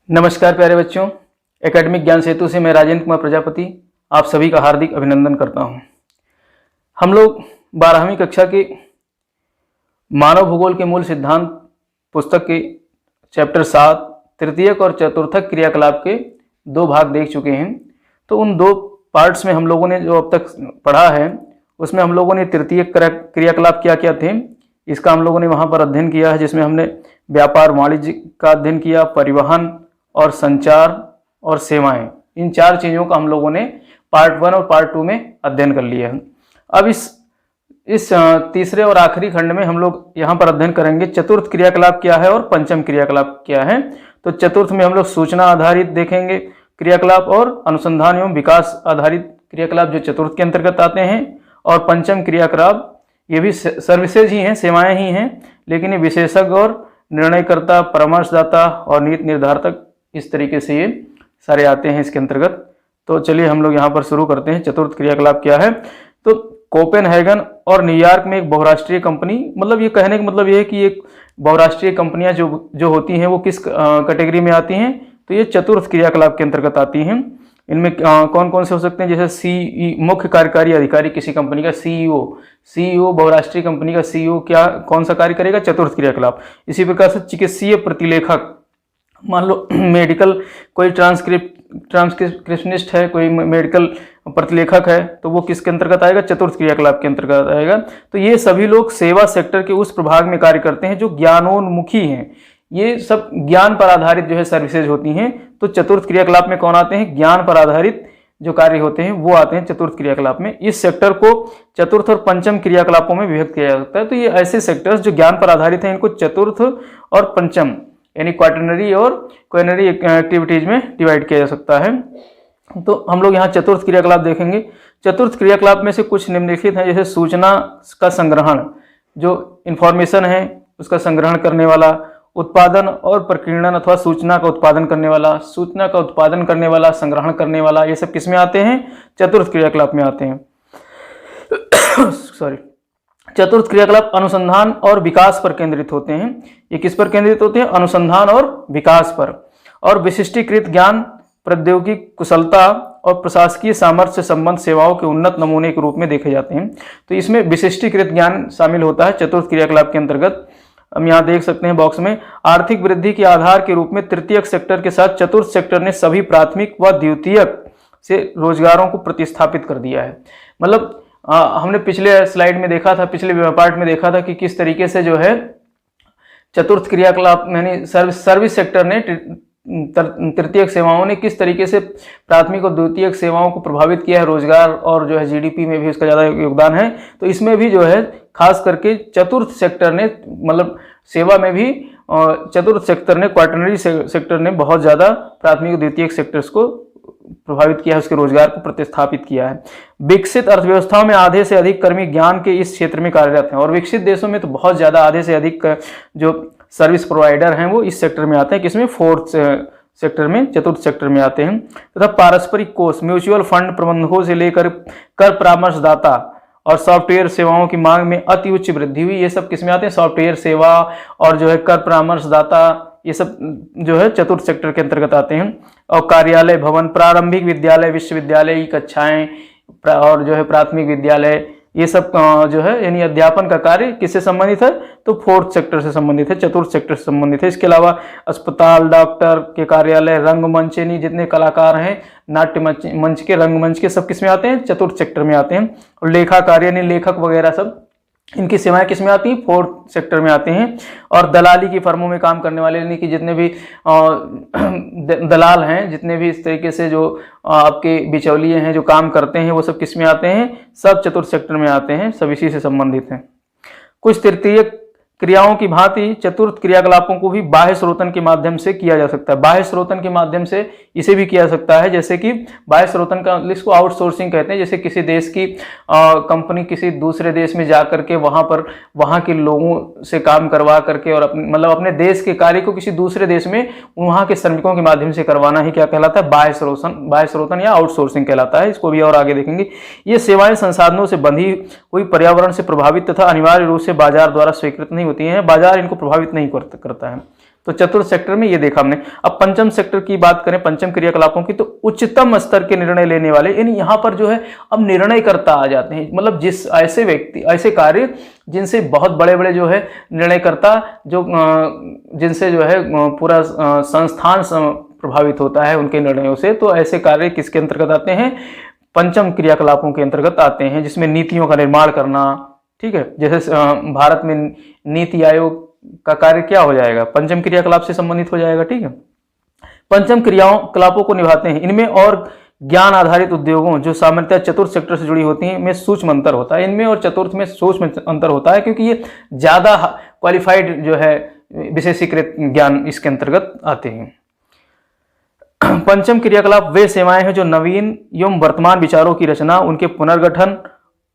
नमस्कार प्यारे बच्चों, एकेडमिक ज्ञान सेतु से मैं राजेंद्र कुमार प्रजापति आप सभी का हार्दिक अभिनंदन करता हूं। हम लोग 12वीं कक्षा के मानव भूगोल के मूल सिद्धांत पुस्तक के चैप्टर 7 तृतीयक और चतुर्थक क्रियाकलाप के 2 भाग देख चुके हैं। तो उन 2 पार्ट्स में हम लोगों ने जो अब तक पढ़ा है उसमें हम लोगों ने तृतीयक क्रियाकलाप क्या क्या थे इसका हम लोगों ने वहाँ पर अध्ययन किया है, जिसमें हमने व्यापार वाणिज्य का अध्ययन किया, परिवहन और संचार और सेवाएं, इन 4 चीज़ों का हम लोगों ने पार्ट 1 और पार्ट 2 में अध्ययन कर लिया है। अब इस तीसरे और आखिरी खंड में हम लोग यहाँ पर अध्ययन करेंगे चतुर्थ क्रियाकलाप क्या है और पंचम क्रियाकलाप क्या है। तो चतुर्थ में हम लोग सूचना आधारित देखेंगे क्रियाकलाप और अनुसंधान एवं विकास आधारित क्रियाकलाप जो चतुर्थ के अंतर्गत आते हैं, और पंचम क्रियाकलाप ये भी सर्विसेज ही हैं, सेवाएं ही हैं, लेकिन ये विशेषज्ञ और निर्णयकर्ता, परामर्शदाता और नीति निर्धारक, इस तरीके से ये सारे आते हैं इसके अंतर्गत। तो चलिए हम लोग यहाँ पर शुरू करते हैं। चतुर्थ क्रियाकलाप क्या है? तो कोपेनहेगन और न्यूयॉर्क में एक बहुराष्ट्रीय कंपनी, मतलब ये कहने का मतलब ये है कि एक बहुराष्ट्रीय कंपनियां जो होती हैं वो किस कैटेगरी में आती हैं? तो ये चतुर्थ क्रियाकलाप के अंतर्गत आती हैं। इनमें कौन कौन से हो सकते हैं? जैसे मुख्य कार्यकारी अधिकारी किसी कंपनी का, सीईओ बहुराष्ट्रीय कंपनी का सीईओ कौन सा कार्य करेगा? चतुर्थ क्रियाकलाप। इसी प्रकार से चिकित्सीय प्रतिलेखक, मान लो मेडिकल कोई ट्रांसक्रिप्शनिस्ट है, कोई मेडिकल प्रतिलेखक है, तो वो किसके अंतर्गत आएगा? चतुर्थ क्रियाकलाप के अंतर्गत आएगा। तो ये सभी लोग सेवा सेक्टर के उस प्रभाग में कार्य करते हैं जो ज्ञानोन्मुखी हैं। ये सब ज्ञान पर आधारित जो है सर्विसेज होती हैं। तो चतुर्थ क्रियाकलाप में कौन आते हैं? ज्ञान पर आधारित जो कार्य होते हैं वो आते हैं चतुर्थ क्रियाकलाप में। इस सेक्टर को चतुर्थ और पंचम क्रियाकलापों में विभक्त किया जा सकता है। तो ये ऐसे सेक्टर्स जो ज्ञान पर आधारित हैं, इनको चतुर्थ और पंचम यानी क्वाटरनरी और क्वेनरी एक्टिविटीज में डिवाइड किया जा सकता है। तो हम लोग यहाँ चतुर्थ क्रियाकलाप देखेंगे। चतुर्थ क्रियाकलाप में से कुछ निम्नलिखित हैं, जैसे सूचना का संग्रहण, जो इंफॉर्मेशन है उसका संग्रहण करने वाला, उत्पादन और प्रकीर्णन अथवा सूचना का उत्पादन करने वाला, संग्रहण करने वाला, ये सब किस में आते हैं? चतुर्थ क्रियाकलाप में आते हैं। चतुर्थ क्रियाकलाप अनुसंधान और विकास पर केंद्रित होते हैं। ये किस पर केंद्रित होते हैं? अनुसंधान और विकास पर। और विशिष्टीकृत ज्ञान, प्रौद्योगिकी कुशलता और प्रशासकीय सामर्थ्य से संबंध सेवाओं के उन्नत नमूने के रूप में देखे जाते हैं। तो इसमें विशिष्टीकृत ज्ञान शामिल होता है चतुर्थ क्रियाकलाप के अंतर्गत। हम यहाँ देख सकते हैं बॉक्स में, आर्थिक वृद्धि के आधार के रूप में तृतीयक सेक्टर के साथ चतुर्थ सेक्टर ने सभी प्राथमिक व द्वितीयक से रोजगारों को प्रतिस्थापित कर दिया है। मतलब हमने पिछले स्लाइड में देखा था, पिछले पार्ट में देखा था कि किस तरीके से जो है चतुर्थ क्रियाकलाप यानी सर्विस सेक्टर ने, तृतीयक सेवाओं ने किस तरीके से प्राथमिक और द्वितीयक सेवाओं को प्रभावित किया है, रोजगार और जो है जीडीपी में भी उसका ज़्यादा योगदान है। तो इसमें भी जो है खास करके चतुर्थ सेक्टर ने, मतलब सेवा में भी चतुर्थ सेक्टर ने, क्वाटरनरी सेक्टर ने बहुत ज़्यादा प्राथमिक और द्वितीयक सेक्टर्स को प्रभावित किया है, उसके रोजगार को प्रतिस्थापित किया है। विकसित अर्थव्यवस्थाओं में आधे से अधिक कर्मी ज्ञान के इस क्षेत्र में कार्यरत हैं, और विकसित देशों में तो बहुत ज़्यादा, आधे से अधिक जो सर्विस प्रोवाइडर हैं वो इस सेक्टर में आते हैं। किसमें? फोर्थ सेक्टर में, चतुर्थ सेक्टर में आते हैं। तथा पारस्परिक कोष, म्यूचुअल फंड प्रबंधकों से लेकर कर परामर्शदाता और सॉफ्टवेयर सेवाओं की मांग में अति उच्च वृद्धि हुई। ये सब किसमें आते हैं? सॉफ्टवेयर सेवा और जो है कर परामर्शदाता, ये सब जो है चतुर्थ सेक्टर के अंतर्गत आते हैं। और कार्यालय भवन, प्रारंभिक विद्यालय, विश्वविद्यालय की कक्षाएं और जो है प्राथमिक विद्यालय, ये सब जो है यानी अध्यापन का कार्य किससे संबंधित है? तो फोर्थ सेक्टर से संबंधित है, चतुर्थ सेक्टर से संबंधित है। इसके अलावा अस्पताल, डॉक्टर के कार्यालय, रंगमंच, यानी जितने कलाकार हैं, नाट्य मंच के, रंगमंच के, सब किसमें आते हैं? चतुर्थ सेक्टर में आते हैं। और लेखा कार्य यानी लेखक वगैरह सब, इनकी सेवाएं किसमें आती हैं? फोर्थ सेक्टर में आते हैं। और दलाली की फर्मों में काम करने वाले, यानी कि जितने भी दलाल हैं, जितने भी इस तरीके से जो आपके बिचौलिए हैं जो काम करते हैं, वो सब किसमें आते हैं? सब चतुर्थ सेक्टर में आते हैं, सब इसी से संबंधित हैं। कुछ तृतीय क्रियाओं की भांति चतुर्थ क्रियाकलापों को भी बाह्य स्रोतन के माध्यम से किया जा सकता है। बाह्य स्रोतन के माध्यम से इसे भी किया जा सकता है, जैसे कि बाह्य स्रोतन का, इसको आउटसोर्सिंग कहते हैं। जैसे किसी देश की कंपनी किसी दूसरे देश में जा करके वहाँ के लोगों से काम करवा करके और मतलब अपने देश के कार्य को किसी दूसरे देश में वहाँ के श्रमिकों के माध्यम से करवाना ही क्या कहलाता है? बाह्य स्रोतन या आउटसोर्सिंग कहलाता है। इसको भी और आगे देखेंगे। ये सेवाएं संसाधनों से बंधी हुई, पर्यावरण से प्रभावित तथा अनिवार्य रूप से बाजार द्वारा स्वीकृत नहीं होती हैं, बाजार इनको प्रभावित नहीं करता है। तो चतुर्थ सेक्टर में ये देखा हमने। अब पंचम सेक्टर की बात करें, पंचम क्रियाकलापों की, तो उच्चतम स्तर के निर्णय लेने वाले, यानी यहाँ पर जो है अब निर्णयकर्ता आ जाते हैं। मतलब जिस ऐसे व्यक्ति, ऐसे कार्य जिनसे बहुत बड़े बड़े जो है निर्णयकर्ता, जो जिनसे जो है पूरा संस्थान प्रभावित होता है उनके निर्णयों से, तो ऐसे कार्य किसके अंतर्गत आते हैं? पंचम क्रियाकलापों के अंतर्गत आते हैं, जिसमें नीतियों का निर्माण करना, ठीक है। जैसे भारत में नीति आयोग का कार्य क्या हो जाएगा? पंचम क्रियाकलाप से संबंधित हो जाएगा, ठीक है। पंचम क्रियाकलापों को निभाते हैं। इनमें और ज्ञान आधारित उद्योगों जो सामान्यतः चतुर्थ सेक्टर से जुड़ी होती हैं में सूक्ष्म अंतर होता है। इनमें और चतुर्थ में सूक्ष्म अंतर होता है, क्योंकि ये ज्यादा क्वालिफाइड जो है विशेषीकृत ज्ञान इसके अंतर्गत आते हैं। पंचम क्रियाकलाप वे सेवाएं हैं जो नवीन एवं वर्तमान विचारों की रचना, उनके पुनर्गठन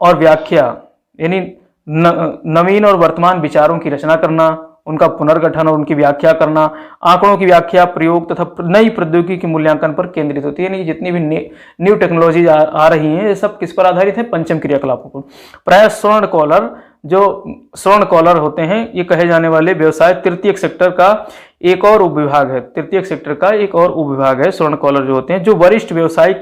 और व्याख्या, यानी नवीन और वर्तमान विचारों की रचना करना, उनका पुनर्गठन और उनकी व्याख्या करना, आंकड़ों की व्याख्या, प्रयोग तथा नई प्रौद्योगिकी के मूल्यांकन पर केंद्रित होती है। यानी जितनी भी न्यू टेक्नोलॉजी आ रही हैं, ये सब किस पर आधारित है? पंचम क्रियाकलापों पर। प्राय स्वर्ण कॉलर, जो स्वर्ण कॉलर होते हैं, ये कहे जाने वाले व्यवसाय तृतीयक सेक्टर का एक और उपविभाग है। तृतीयक सेक्टर का एक और उपविभाग है स्वर्ण कॉलर जो होते हैं, जो वरिष्ठ व्यवसायिक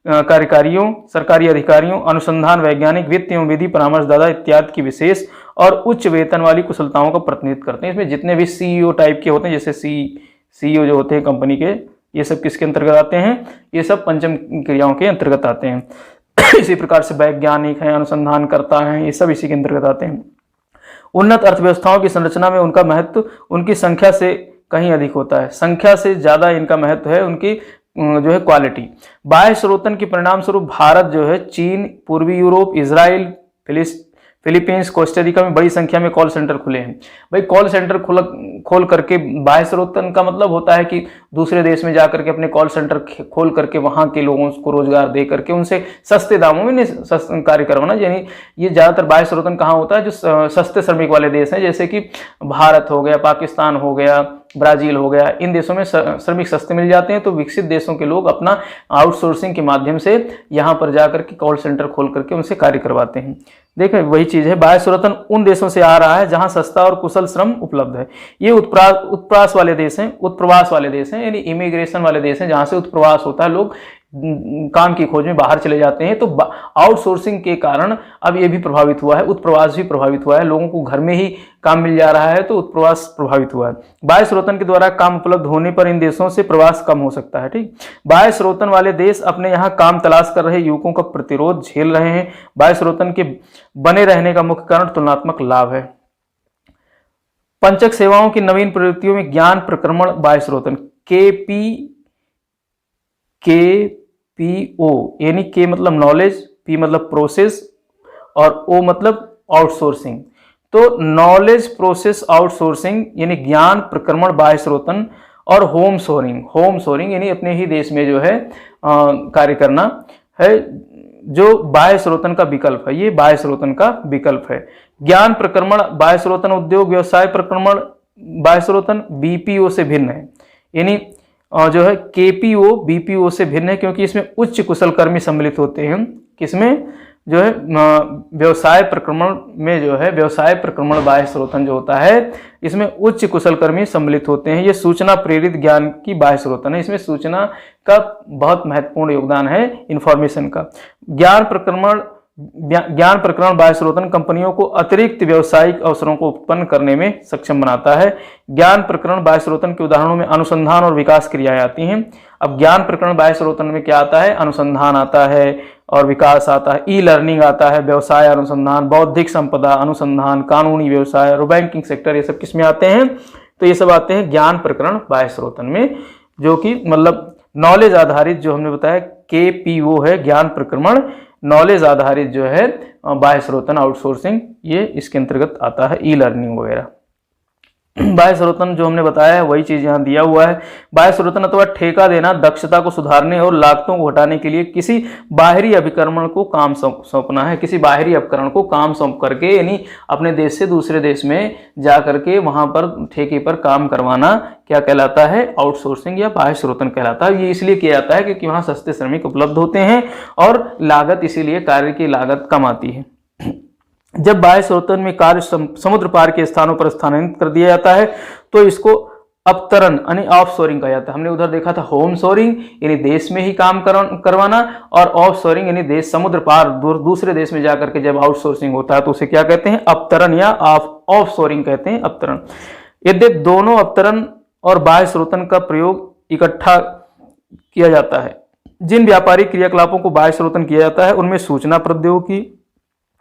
कार्यकारियों, सरकारी अधिकारियों, अनुसंधान वैज्ञानिक, वित्त एवं विधि परामर्शदाता इत्यादि की विशेष और उच्च वेतन वाली कुशलताओं का प्रतिनिधित्व करते हैं। इसमें जितने भी सीईओ टाइप के होते हैं, जैसे सीईओ जो होते हैं कंपनी के, ये सब किसके अंतर्गत आते हैं? ये सब पंचम क्रियाओं के अंतर्गत आते हैं। इसी प्रकार से वैज्ञानिक हैं, अनुसंधानकर्ता हैं, ये सब इसी के अंतर्गत आते हैं। उन्नत अर्थव्यवस्थाओं की संरचना में उनका महत्व उनकी संख्या से कहीं अधिक होता है। संख्या से ज्यादा इनका महत्व है उनकी जो है क्वालिटी। बाह्य स्रोतन के परिणाम स्वरूप भारत जो है चीन, पूर्वी यूरोप, इजराइल, फिलीपींस, कोस्टारिका में बड़ी संख्या में कॉल सेंटर खुले हैं। भाई कॉल सेंटर खोल करके, बाह्य स्रोतन का मतलब होता है कि दूसरे देश में जाकर के अपने कॉल सेंटर खोल करके वहां के लोगों को रोजगार दे करके उनसे सस्ते दामों में कार्य करवाना। यानी ये ज्यादातर बाह्य स्रोतन कहाँ होता है? जो सस्ते श्रमिक वाले देश हैं, जैसे कि भारत हो गया, पाकिस्तान हो गया, ब्राजील हो गया, इन देशों में श्रमिक सस्ते मिल जाते हैं, तो विकसित देशों के लोग अपना आउटसोर्सिंग के माध्यम से यहाँ पर जाकर के कॉल सेंटर खोल करके उनसे कार्य करवाते हैं। देखें वही चीज है, बाह्य स्रोतन उन देशों से आ रहा है जहां सस्ता और कुशल श्रम उपलब्ध है। ये उत्प्रवास वाले देश हैं, उत्प्रवास वाले देश हैं, यानी इमिग्रेशन वाले देश हैं, जहां से उत्प्रवास होता है, लोग काम की खोज में बाहर चले जाते हैं। तो आउटसोर्सिंग के कारण अब ये भी प्रभावित हुआ है, उत्प्रवास भी प्रभावित हुआ है, लोगों को घर में ही काम मिल जा रहा है, तो उत्प्रवास प्रभावित हुआ है। बाह्य स्रोतन के द्वारा काम उपलब्ध होने पर इन देशों से प्रवास कम हो सकता है, ठीक। बाह्य स्रोतन वाले देश अपने यहाँ काम तलाश कर रहे युवकों का प्रतिरोध झेल रहे हैं। बाह्य स्रोतन के बने रहने का मुख्य कारण तुलनात्मक लाभ है। पंचक सेवाओं की नवीन प्रवृत्तियों में ज्ञान प्रक्रमण बाह्य स्रोतन, KPO, यानी के मतलब नॉलेज, पी मतलब प्रोसेस और ओ मतलब आउटसोर्सिंग। तो नॉलेज प्रोसेस आउटसोर्सिंग यानी ज्ञान प्रक्रमण बाह्य स्रोतन, और होम सोरिंग यानी अपने ही देश में जो है कार्य करना है, जो बाह्य स्रोतन का विकल्प है। ये बाह्य स्रोतन का विकल्प है। ज्ञान प्रक्रमण बाह्य स्रोतन उद्योग व्यवसाय प्रक्रमण बाह्य स्रोतन BPO से भिन्न है, यानी जो है KPO BPO से भिन्न है, क्योंकि इसमें उच्च कुशल कर्मी सम्मिलित होते हैं। किसमें? जो है व्यवसाय प्रक्रमण में जो है व्यवसाय प्रक्रमण बाह्य स्रोतन जो होता है, इसमें उच्च कुशल कर्मी सम्मिलित होते हैं। ये सूचना प्रेरित ज्ञान की बाह्य स्रोतन है, इसमें सूचना का बहुत महत्वपूर्ण योगदान है, इंफॉर्मेशन का। ज्ञान प्रकरण बाह्य स्रोतन कंपनियों को अतिरिक्त व्यावसायिक अवसरों को उत्पन्न करने में सक्षम बनाता है। ज्ञान प्रकरण बाह्य स्रोतन के उदाहरणों में अनुसंधान और विकास क्रियाएं आती हैं। अब ज्ञान प्रकरण बाह्य स्रोतन में क्या आता है? अनुसंधान आता है और विकास आता है, ई लर्निंग आता है, व्यवसाय अनुसंधान, बौद्धिक संपदा अनुसंधान, कानूनी व्यवसाय और बैंकिंग सेक्टर, ये सब किस में आते हैं? तो ये सब आते हैं ज्ञान प्रकरण बाह्य स्रोतन में, जो कि मतलब नॉलेज आधारित जो हमने बताया KPO है, ज्ञान प्रक्रमण नॉलेज आधारित जो है बाह्य स्रोतन आउटसोर्सिंग, ये इसके अंतर्गत आता है, ई लर्निंग वगैरह। बाह्य स्रोतन जो हमने बताया है वही चीज यहाँ दिया हुआ है। बाह्य स्रोतन अथवा ठेका देना दक्षता को सुधारने और लागतों को घटाने के लिए किसी बाहरी अभिकरण को काम सौंपना है। किसी बाहरी उपकरण को काम सौंप करके, यानी अपने देश से दूसरे देश में जा करके वहां पर ठेके पर काम करवाना क्या कहलाता है? आउटसोर्सिंग या बाह्य स्रोतन कहलाता है। ये इसलिए किया जाता है क्योंकि वहां सस्ते श्रमिक उपलब्ध होते हैं और लागत, इसीलिए कार्य की लागत कम आती है। जब बाह्य स्रोतन में कार्य समुद्र पार के स्थानों पर स्थानांतरित कर दिया जाता है तो इसको अवतरण यानी ऑफशोरिंग कहा जाता है। हमने उधर देखा था होम शोरिंग यानी देश में ही काम करवाना, और ऑफ शोरिंग यानी देश समुद्र पार दूसरे देश में जाकर के जब आउटसोर्सिंग होता है तो उसे क्या कहते हैं, अवतरण या ऑफ शोरिंग कहते हैं, अवतरण। यदि दोनों अवतरण और बाह्य स्रोतन का प्रयोग इकट्ठा किया जाता है, जिन व्यापारिक क्रियाकलापों को बाह्य स्रोतन किया जाता है उनमें सूचना प्रौद्योगिकी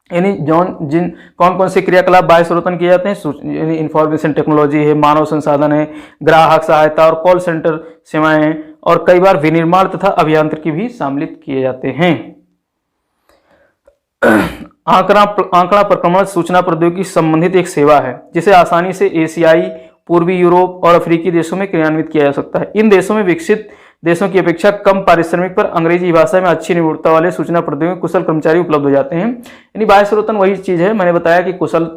यानी जिन कौन कौन से क्रियाकलाप बाह्य स्रोतन किए जाते हैं, यानी इंफॉर्मेशन टेक्नोलॉजी है, मानव संसाधन है, ग्राहक सहायता और कॉल सेंटर सेवाएं हैं, और कई बार विनिर्माण तथा अभियांत्रिकी भी सम्मिलित किए जाते हैं। आंकड़ा प्रक्रमण सूचना प्रौद्योगिकी संबंधित एक सेवा है जिसे आसानी से एशियाई, पूर्वी यूरोप और अफ्रीकी देशों में क्रियान्वित किया जा सकता है। इन देशों में विकसित देशों की अपेक्षा कम पारिश्रमिक पर अंग्रेजी भाषा में अच्छी निपुणता वाले सूचना प्रौद्योगिकी कुशल कर्मचारी उपलब्ध हो जाते हैं। यानी बाह्य स्रोतन वही चीज है, मैंने बताया कि कुशल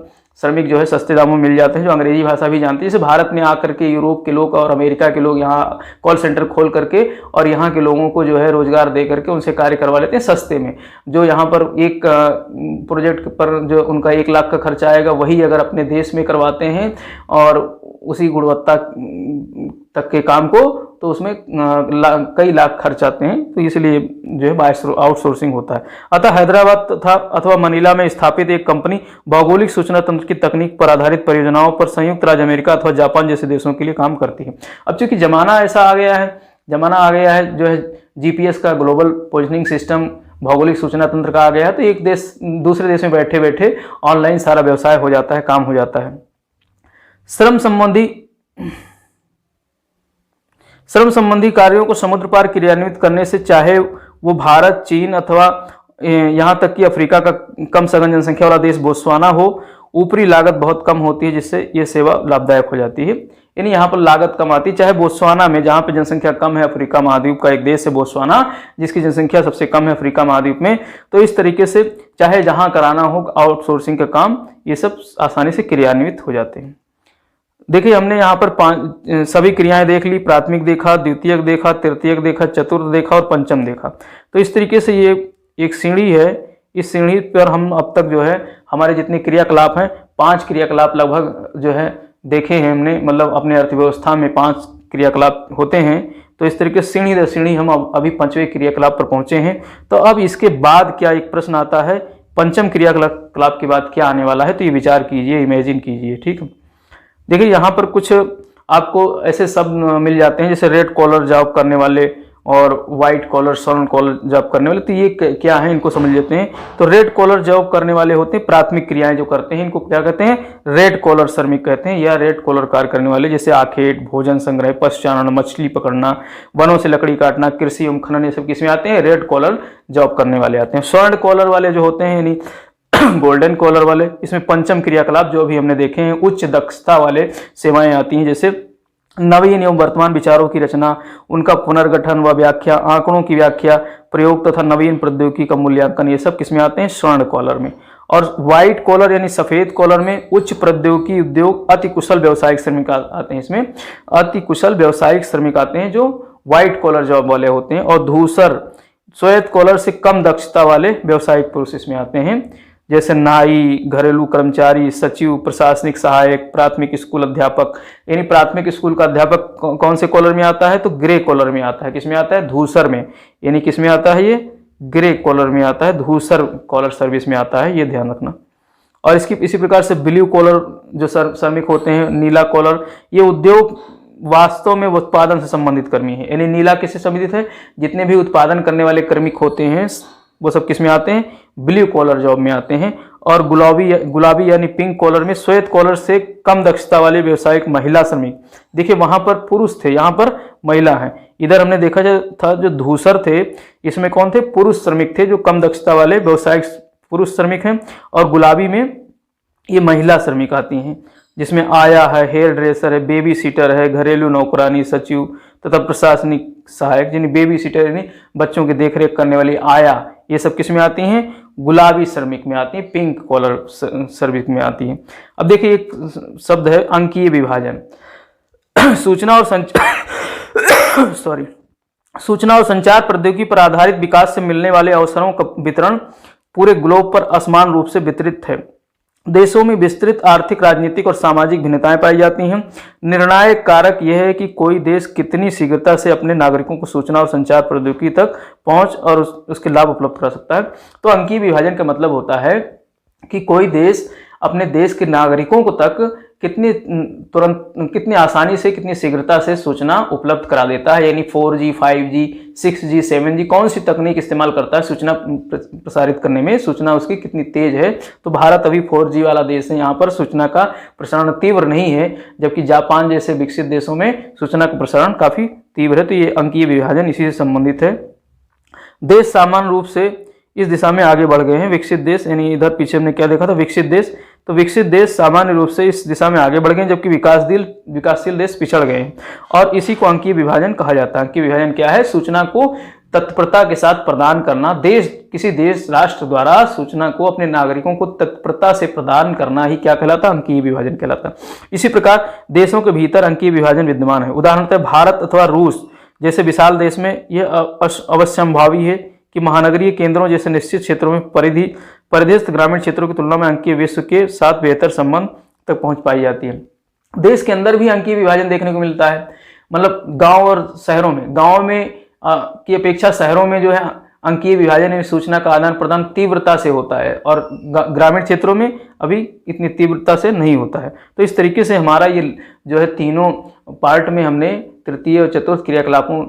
श्रमिक जो है सस्ते दामों में मिल जाते हैं जो अंग्रेजी भाषा भी जानते हैं। जैसे भारत में आकर के यूरोप के लोग और अमेरिका के लोग यहाँ कॉल सेंटर खोल करके और यहाँ के लोगों को जो है रोजगार दे करके उनसे कार्य करवा लेते हैं सस्ते में। जो यहाँ पर एक प्रोजेक्ट पर जो उनका 1 लाख का खर्चा आएगा वही अगर अपने देश में करवाते हैं और उसी गुणवत्ता तक के काम को, तो उसमें कई लाख खर्च आते हैं, तो इसलिए जो है आउटसोर्सिंग होता है। अतः हैदराबाद तथा अथवा मनीला में स्थापित एक कंपनी भौगोलिक सूचना तंत्र की तकनीक पर आधारित परियोजनाओं पर संयुक्त राज्य अमेरिका अथवा जापान जैसे देशों के लिए काम करती है। अब चूंकि जमाना ऐसा आ गया है जो है जीपीएस का ग्लोबल पोजिशनिंग सिस्टम भौगोलिक सूचना तंत्र का आ गया है, तो एक देश दूसरे देश में बैठे बैठे ऑनलाइन सारा व्यवसाय हो जाता है, काम हो जाता है। श्रम संबंधी कार्यों को समुद्र पार क्रियान्वित करने से, चाहे वो भारत, चीन अथवा यहाँ तक कि अफ्रीका का कम सघन जनसंख्या वाला देश बोत्सवाना हो, ऊपरी लागत बहुत कम होती है जिससे ये सेवा लाभदायक हो जाती है। यानी यहाँ पर लागत कम आती है, चाहे बोत्सवाना में जहाँ पे जनसंख्या कम है, अफ्रीका महाद्वीप का एक देश है बोत्सवाना जिसकी जनसंख्या सबसे कम है अफ्रीका महाद्वीप में, तो इस तरीके से चाहे जहाँ कराना हो आउटसोर्सिंग का काम, ये सब आसानी से क्रियान्वित हो जाते हैं। देखिए हमने यहाँ पर सभी क्रियाएं देख ली, प्राथमिक देखा, द्वितीयक देखा, तृतीयक देखा, चतुर्थ देखा और पंचम देखा। तो इस तरीके से ये एक सीढ़ी है, इस सीढ़ी पर हम अब तक जो है हमारे जितने क्रियाकलाप हैं 5 क्रियाकलाप लगभग जो है देखे हैं हमने, मतलब अपने अर्थव्यवस्था में 5 क्रियाकलाप होते हैं। तो इस तरीके से सीढ़ी दर सीढ़ी हम अभी 5वें क्रियाकलाप पर पहुंचे हैं। तो अब इसके बाद क्या एक प्रश्न आता है, पंचम क्रियाकलाप के बाद क्या आने वाला है, तो ये विचार कीजिए, इमेजिन कीजिए। ठीक है, देखिए यहाँ पर कुछ आपको ऐसे शब्द मिल जाते हैं जैसे रेड कॉलर जॉब करने वाले और वाइट कॉलर, स्वर्ण कॉलर जॉब करने वाले, तो ये क्या है इनको समझ लेते हैं। तो रेड कॉलर जॉब करने वाले होते हैं प्राथमिक क्रियाएं जो करते हैं, इनको क्या कहते हैं, रेड कॉलर श्रमिक कहते हैं, या रेड कॉलर कार्य करने वाले, जैसे आखेट, भोजन संग्रह, पशुचारण, मछली पकड़ना, वनों से लकड़ी काटना, कृषि एवं खनन, ये सब किसमें आते हैं, रेड कॉलर जॉब करने वाले आते हैं। स्वर्ण कॉलर वाले जो होते हैं यानी गोल्डन कॉलर वाले, इसमें पंचम क्रियाकलाप जो भी हमने देखे हैं उच्च दक्षता वाले सेवाएं आती हैं, जैसे नवीन एवं वर्तमान विचारों की रचना, उनका पुनर्गठन व व्याख्या, आंकड़ों की व्याख्या, प्रयोग तथा नवीन प्रौद्योगिकी का मूल्यांकन, ये सब किसमें आते हैं, स्वर्ण कॉलर में। और व्हाइट कॉलर यानी सफेद कॉलर में उच्च प्रौद्योगिकी उद्योग, अति कुशल व्यवसायिक श्रमिक आते हैं, इसमें अति कुशल व्यवसायिक श्रमिक आते हैं जो व्हाइट कॉलर जॉब वाले होते हैं। और धूसर श्वेत कॉलर से कम दक्षता वाले व्यवसायिक पुरुष इसमें आते हैं, जैसे नाई, घरेलू कर्मचारी, सचिव, प्रशासनिक सहायक, प्राथमिक स्कूल अध्यापक। यानी प्राथमिक स्कूल का अध्यापक कौन से कॉलर में आता है, तो ग्रे कॉलर में आता है, किसमें आता है, धूसर में, यानी किसमें आता है, ये ग्रे कॉलर में आता है, धूसर कॉलर सर्विस में आता है, ये ध्यान रखना। और इसकी इसी प्रकार से ब्लू कॉलर जो श्रमिक होते हैं, नीला कॉलर, ये उद्योग वास्तव में उत्पादन से संबंधित कर्मी है। यानी नीला किससे संबंधित है, जितने भी उत्पादन करने वाले कार्मिक होते हैं वो सब किस में आते हैं, ब्लू कॉलर जॉब में आते हैं। और गुलाबी यानी पिंक कॉलर में श्वेत कॉलर से कम दक्षता वाले व्यवसायिक महिला श्रमिक। देखिए वहां पर पुरुष थे, यहाँ पर महिला है। इधर हमने देखा था जो धूसर थे, इसमें कौन थे, पुरुष श्रमिक थे जो कम दक्षता वाले व्यवसायिक पुरुष श्रमिक हैं। और गुलाबी में ये महिला श्रमिक आती हैं, जिसमें आया है, हेयर ड्रेसर है, बेबी सीटर है, घरेलू नौकरानी, सचिव तथा प्रशासनिक सहायक, यानी बेबी सीटर यानी बच्चों की देखरेख करने वाली आया, ये सब किस में आती हैं, गुलाबी श्रमिक में आती हैं, पिंक कॉलर श्रमिक में आती हैं। अब देखिए एक शब्द है अंकीय विभाजन। सूचना और संचार प्रौद्योगिकी पर आधारित विकास से मिलने वाले अवसरों का वितरण पूरे ग्लोब पर असमान रूप से वितरित है। देशों में विस्तृत आर्थिक, राजनीतिक और सामाजिक भिन्नताएं पाई जाती हैं। निर्णायक कारक यह है कि कोई देश कितनी शीघ्रता से अपने नागरिकों को सूचना और संचार प्रौद्योगिकी तक पहुंच और उसके लाभ उपलब्ध करा सकता है। तो अंकीय विभाजन का मतलब होता है कि कोई देश अपने देश के नागरिकों को तक कितनी आसानी से, कितनी शीघ्रता से सूचना उपलब्ध करा देता है। यानी 4G, 5G, 6G, 7G कौन सी तकनीक इस्तेमाल करता है सूचना प्रसारित करने में, सूचना उसकी कितनी तेज है। तो भारत अभी 4G वाला देश है, यहाँ पर सूचना का प्रसारण तीव्र नहीं है, जबकि जापान जैसे विकसित देशों में सूचना का प्रसारण काफी तीव्र है। तो ये अंकीय विभाजन इसी से संबंधित है। देश सामान्य रूप से इस दिशा में आगे बढ़ गए हैं। विकसित देश, यानी इधर पीछे हमने क्या देखा था, विकसित देश, तो विकसित देश सामान्य रूप से इस दिशा में आगे बढ़ गए हैं, जबकि विकासशील देश पिछड़ गए हैं। और इसी को अंकीय विभाजन कहा जाता है। अंकीय विभाजन क्या है? सूचना को तत्परता के साथ प्रदान करना। किसी देश राष्ट्र द्वारा सूचना को अपने नागरिकों को तत्परता से प्रदान करना ही क्या कहलाता है? अंकीय विभाजन कहलाता है। इसी प्रकार देशों के भीतर अंकीय विभाजन विद्यमान है। उदाहरणतः भारत अथवा रूस जैसे विशाल देश में यह अवश्यंभावी है कि महानगरीय केंद्रों जैसे निश्चित क्षेत्रों में परिध्यस्त ग्रामीण क्षेत्रों की तुलना में अंकीय विश्व के साथ बेहतर संबंध तक पहुंच पाई जाती है। देश के अंदर भी अंकीय विभाजन देखने को मिलता है। मतलब गांव और शहरों में, गांव में की अपेक्षा शहरों में जो है अंकीय विभाजन में सूचना का आदान प्रदान तीव्रता से होता है, और ग्रामीण क्षेत्रों में अभी इतनी तीव्रता से नहीं होता है। तो इस तरीके से हमारा ये जो है तीनों पार्ट में हमने तृतीय और चतुर्थ क्रियाकलापों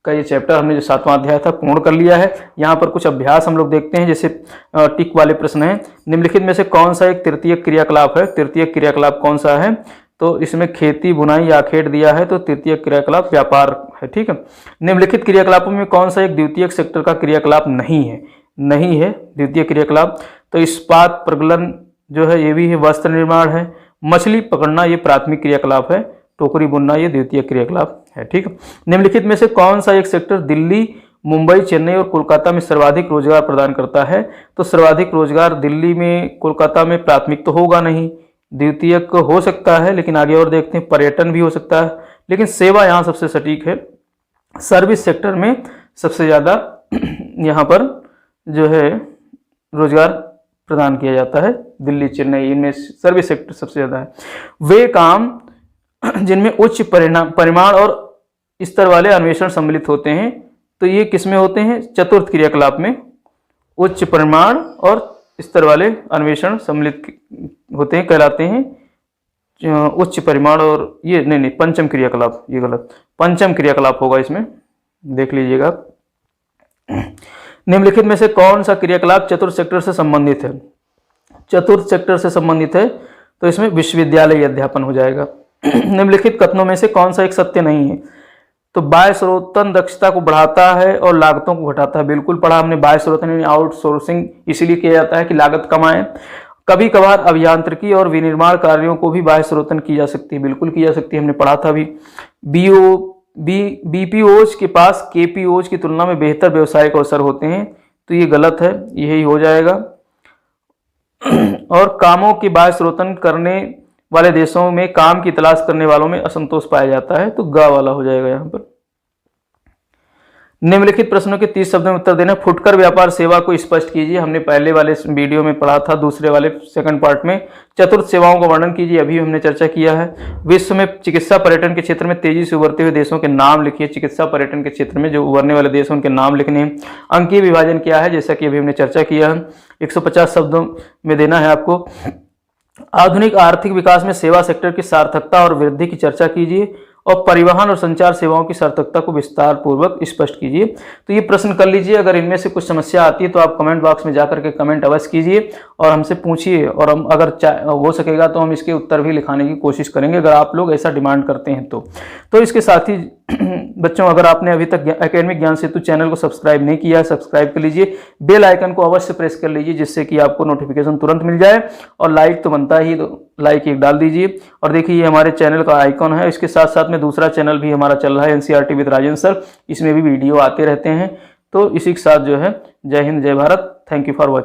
का ये चैप्टर हमने जो 7वां अध्याय था पूर्ण कर लिया है। यहाँ पर कुछ अभ्यास हम लोग देखते हैं, जैसे टिक वाले प्रश्न हैं। निम्नलिखित में से कौन सा एक तृतीय क्रियाकलाप है? तृतीय क्रियाकलाप कौन सा है? तो इसमें खेती, बुनाई, आखेट दिया है, तो तृतीय क्रियाकलाप व्यापार है। ठीक है। निम्नलिखित क्रियाकलापों में कौन सा एक द्वितीयक सेक्टर का क्रियाकलाप नहीं है? नहीं है द्वितीय क्रियाकलाप। तो इस्पात प्रगलन जो है ये भी है, वस्त्र निर्माण है, मछली पकड़ना ये प्राथमिक क्रियाकलाप है, टोकरी बुनना ये द्वितीय क्रियाकलाप है। ठीक है। निम्नलिखित में से कौन सा एक सेक्टर दिल्ली, मुंबई, चेन्नई और कोलकाता में सर्वाधिक रोजगार प्रदान करता है? तो सर्वाधिक रोजगार दिल्ली में, कोलकाता में प्राथमिक तो होगा नहीं, द्वितीयक हो सकता है, लेकिन आगे और देखते हैं। पर्यटन भी हो सकता है, लेकिन सेवा यहाँ सबसे सटीक है। सर्विस सेक्टर में सबसे ज़्यादा यहाँ पर जो है रोजगार प्रदान किया जाता है। दिल्ली, चेन्नई, इनमें सर्विस सेक्टर सबसे ज़्यादा है। वे काम जिनमें उच्च परिमाण और स्तर वाले अन्वेषण सम्मिलित होते हैं, तो ये किसमें होते हैं? चतुर्थ क्रियाकलाप में उच्च परिमाण और स्तर वाले अन्वेषण सम्मिलित होते हैं, कहलाते हैं उच्च परिमाण। और ये नहीं, पंचम क्रियाकलाप, ये गलत, पंचम क्रियाकलाप होगा इसमें, देख लीजिएगा। निम्नलिखित में से कौन सा क्रियाकलाप चतुर्थ सेक्टर से संबंधित है? चतुर्थ सेक्टर से संबंधित है, तो इसमें विश्वविद्यालय अध्यापन हो जाएगा। निम्नलिखित कथनों में से कौन सा एक सत्य नहीं है? तो बाह्य स्रोतन दक्षता को बढ़ाता है और लागतों को घटाता है। बिल्कुल पढ़ा हमने, बाह्य स्रोतन यानी आउटसोर्सिंग इसीलिए किया जाता है कि लागत कम आए। कभी कभार अभियांत्रिकी और विनिर्माण कार्यों को भी बाह्य स्रोतन की जा सकती है, बिल्कुल की जा सकती है, हमने पढ़ा था अभी। बीपीओज के पास केपीओज की तुलना में बेहतर व्यवसायिक अवसर होते हैं, तो ये गलत है, यही हो जाएगा। और कामों की बाह्य स्रोतन करने वाले देशों में काम की तलाश करने वालों में असंतोष पाया जाता है, तो ग वाला हो जाएगा यहाँ पर। निम्नलिखित प्रश्नों के 30 शब्दों में उत्तर देना। फुटकर व्यापार सेवा को स्पष्ट कीजिए। हमने पहले वाले वीडियो में पढ़ा था, दूसरे वाले सेकंड पार्ट में। चतुर्थ सेवाओं का वर्णन कीजिए, अभी हमने चर्चा किया है। विश्व में चिकित्सा पर्यटन के क्षेत्र में तेजी से उभरते हुए देशों के नाम लिखिए। चिकित्सा पर्यटन के क्षेत्र में जो उभरने वाले देश हैं उनके नाम लिखने हैं। अंकीय विभाजन क्या है? जैसा कि अभी हमने चर्चा किया है, 150 शब्दों में देना है आपको। आधुनिक आर्थिक विकास में सेवा सेक्टर की सार्थकता और वृद्धि की चर्चा कीजिए, और परिवहन और संचार सेवाओं की सार्थकता को विस्तार पूर्वक स्पष्ट कीजिए। तो ये प्रश्न कर लीजिए। अगर इनमें से कुछ समस्या आती है तो आप कमेंट बॉक्स में जाकर के कमेंट अवश्य कीजिए और हमसे पूछिए, और हम अगर हो सकेगा तो हम इसके उत्तर भी लिखाने की कोशिश करेंगे, अगर आप लोग ऐसा डिमांड करते हैं तो इसके साथ ही बच्चों, अगर आपने अभी तक एकेडमिक ज्ञान सेतु चैनल को सब्सक्राइब नहीं किया है, सब्सक्राइब कर लीजिए। बेल आइकन को अवश्य प्रेस कर लीजिए, जिससे कि आपको नोटिफिकेशन तुरंत मिल जाए। और लाइक तो बनता ही, तो लाइक एक डाल दीजिए। और देखिए ये हमारे चैनल का आइकॉन है। इसके साथ साथ में दूसरा चैनल भी हमारा चल रहा है, एनसीईआरटी विद राजेंद्र सर, इसमें भी वीडियो आते रहते हैं। तो इसी के साथ जो है, जय हिंद, जय Bharat, thank you for watching.